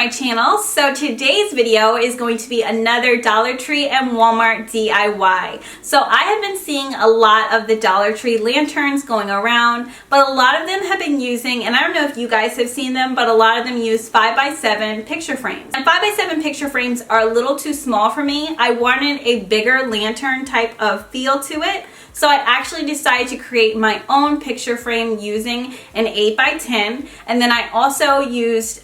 my channel. So today's video is going to be another Dollar Tree and Walmart DIY. So I have been seeing a lot of the Dollar Tree lanterns going around, but a lot of them have been using, and I don't know if you guys have seen them, but a lot of them use 5x7 picture frames. And 5x7 picture frames are a little too small for me. I wanted a bigger lantern type of feel to it. So I actually decided to create my own picture frame using an 8x10, and then I also used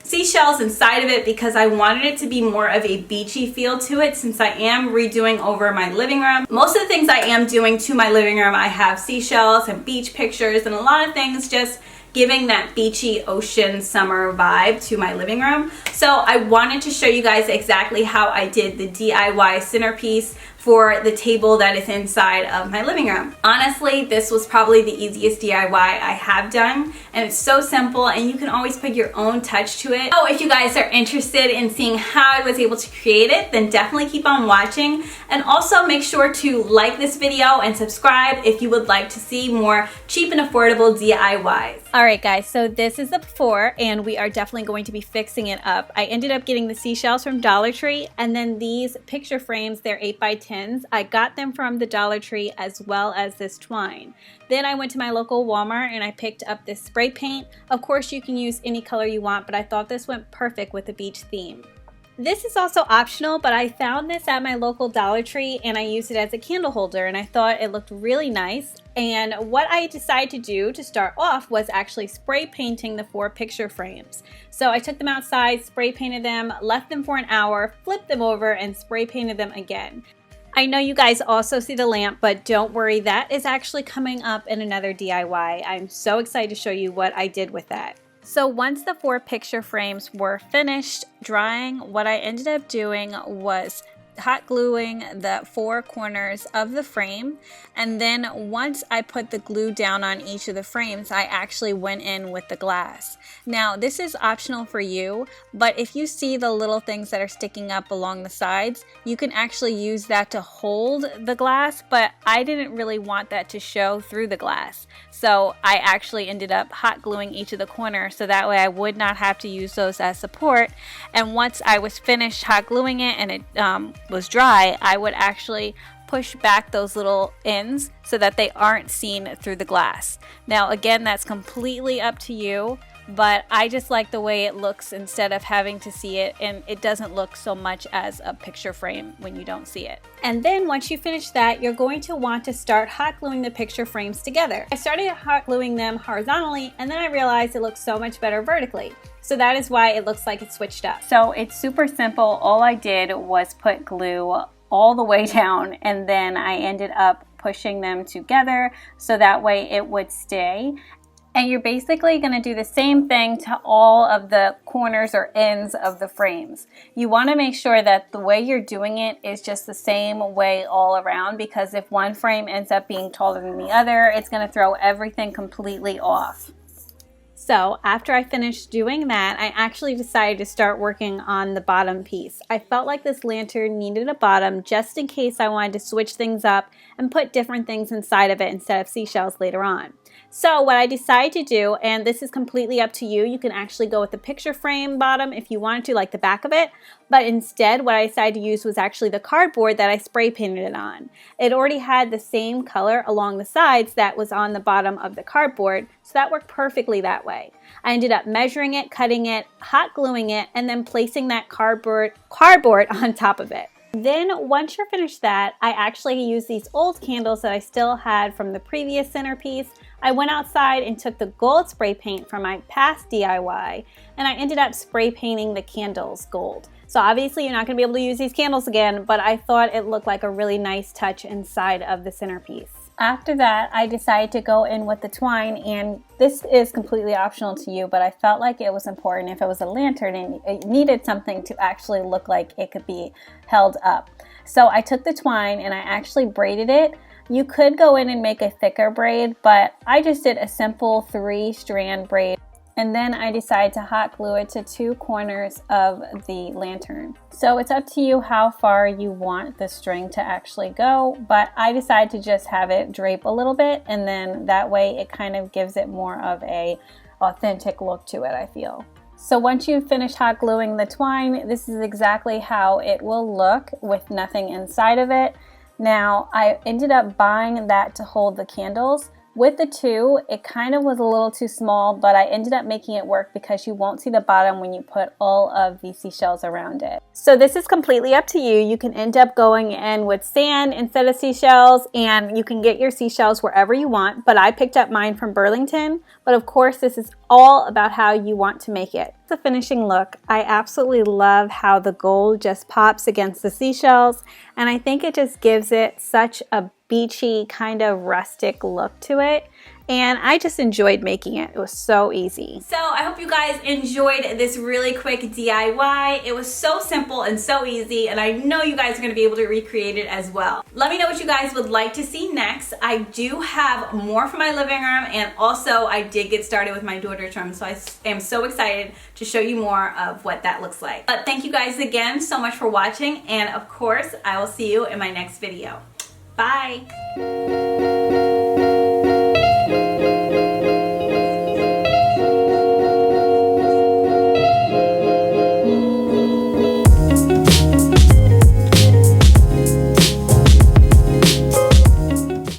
seashells inside of it because I wanted it to be more of a beachy feel to it, since I am redoing over my living room. Most of the things I am doing to my living room, I have seashells and beach pictures and a lot of things just giving that beachy ocean summer vibe to my living room. So I wanted to show you guys exactly how I did the DIY centerpiece for the table that is inside of my living room. Honestly, this was probably the easiest DIY I have done, and it's so simple and you can always put your own touch to it. So if you guys are interested in seeing how I was able to create it, then definitely keep on watching, and also make sure to like this video and subscribe if you would like to see more cheap and affordable DIYs. Alright guys, so this is the before, and we are definitely going to be fixing it up. I ended up getting the seashells from Dollar Tree, and then these picture frames, they're 8x10. I got them from the Dollar Tree, as well as this twine. Then I went to my local Walmart and I picked up this spray paint. Of course you can use any color you want, but I thought this went perfect with the beach theme. This is also optional, but I found this at my local Dollar Tree and I used it as a candle holder, and I thought it looked really nice. And what I decided to do to start off was actually spray painting the 4 picture frames. So I took them outside, spray painted them, left them for an hour, flipped them over, and spray painted them again. I know you guys also see the lamp, but don't worry, that is actually coming up in another DIY. I'm so excited to show you what I did with that. So once the 4 picture frames were finished drying, what I ended up doing was hot gluing the 4 corners of the frame, and then once I put the glue down on each of the frames, I actually went in with the glass. Now this is optional for you, but if you see the little things that are sticking up along the sides, you can actually use that to hold the glass, but I didn't really want that to show through the glass. So I actually ended up hot gluing each of the corners, so that way I would not have to use those as support. And once I was finished hot gluing it and it was dry, I would actually push back those little ends so that they aren't seen through the glass. Now again, that's completely up to you, but I just like the way it looks instead of having to see it, and it doesn't look so much as a picture frame when you don't see it. And then once you finish that, you're going to want to start hot gluing the picture frames together. I started hot gluing them horizontally, and then I realized it looks so much better vertically. So that is why it looks like it's switched up. So it's super simple. All I did was put glue all the way down, and then I ended up pushing them together so that way it would stay. And you're basically going to do the same thing to all of the corners or ends of the frames. You want to make sure that the way you're doing it is just the same way all around, because if one frame ends up being taller than the other, it's going to throw everything completely off. So after I finished doing that, I actually decided to start working on the bottom piece. I felt like this lantern needed a bottom just in case I wanted to switch things up and put different things inside of it instead of seashells later on. So what I decided to do, and this is completely up to you, you can actually go with the picture frame bottom if you wanted to, like the back of it, but instead what I decided to use was actually the cardboard that I spray painted it on. It already had the same color along the sides that was on the bottom of the cardboard, so that worked perfectly that way. I ended up measuring it, cutting it, hot gluing it, and then placing that cardboard on top of it. Then once you're finished that, I actually used these old candles that I still had from the previous centerpiece. I went outside and took the gold spray paint from my past DIY, and I ended up spray painting the candles gold. So obviously you're not going to be able to use these candles again, but I thought it looked like a really nice touch inside of the centerpiece. After that, I decided to go in with the twine, and this is completely optional to you, but I felt like it was important if it was a lantern and it needed something to actually look like it could be held up. So I took the twine and I actually braided it. You could go in and make a thicker braid, but I just did a simple 3-strand braid. And then I decided to hot glue it to 2 corners of the lantern. So it's up to you how far you want the string to actually go, but I decided to just have it drape a little bit, and then that way it kind of gives it more of a authentic look to it, I feel. So once you've finished hot gluing the twine, this is exactly how it will look with nothing inside of it. Now, I ended up buying that to hold the candles. With the two, it kind of was a little too small, but I ended up making it work because you won't see the bottom when you put all of the seashells around it. So this is completely up to you. You can end up going in with sand instead of seashells, and you can get your seashells wherever you want, but I picked up mine from Burlington. But of course, this is all about how you want to make it. The finishing look, I absolutely love how the gold just pops against the seashells, and I think it just gives it such a beachy kind of rustic look to it, and I just enjoyed making it. It was so easy. So I hope you guys enjoyed this really quick DIY. It was so simple and so easy, and I know you guys are going to be able to recreate it as well. Let me know what you guys would like to see next. I do have more for my living room, and also I did get started with my daughter's room, so I am so excited to show you more of what that looks like. But thank you guys again so much for watching, and of course I will see you in my next video. Bye!